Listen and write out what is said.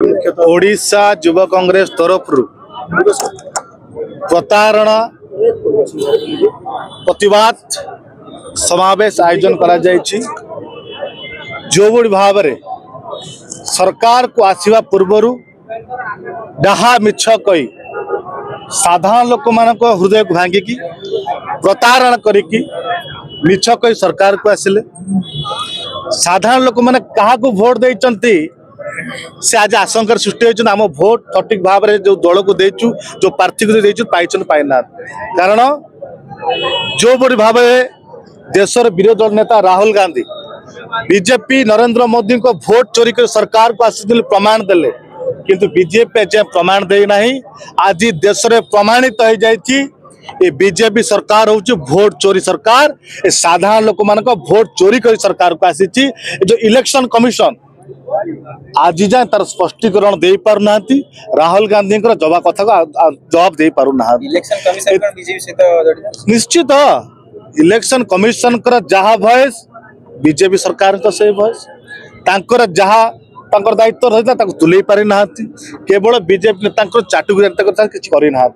ओडिशा युवा कांग्रेस तरफ प्रतारणा प्रतिवाद समावेश आयोजन करा जायछि। जो बड़ी भाव में सरकार को आसवा पूर्वर डाहा मिछ कही साधारण लोक मान हृदय को भांगिकी प्रतारण करिकी मिछ कही सरकार को आसिले साधारण लोक मैंने क्या भोट देती से आज आशंका सृष्टि होती आम भोट सठिक भाव में जो दल को देचु जो प्रार्थी को देचु पाई पाइना कारण जो बड़ी भाव देशर विरोधी नेता राहुल गांधी बीजेपी नरेंद्र मोदी को भोट चोरी कर सरकार को आसी प्रमाण देले किंतु बीजेपी जे प्रमाण देना आज देश में प्रमाणित हो जाए बीजेपी सरकार हूँ भोट चोरी सरकार साधारण लोक मान भोट चोरी कर सरकार को आसी जो इलेक्शन कमिशन आज जाए तार स्पष्टीकरण दे पारना राहुल गांधी जवाब कथा को जवाब दे पारना निश्चित इलेक्शन कमिशन जहा भयस बीजेपी सरकार तो से भयस जहा दायित्व रही तुले पारि ना केवल बीजेपी चाटुगिरी किसी करना।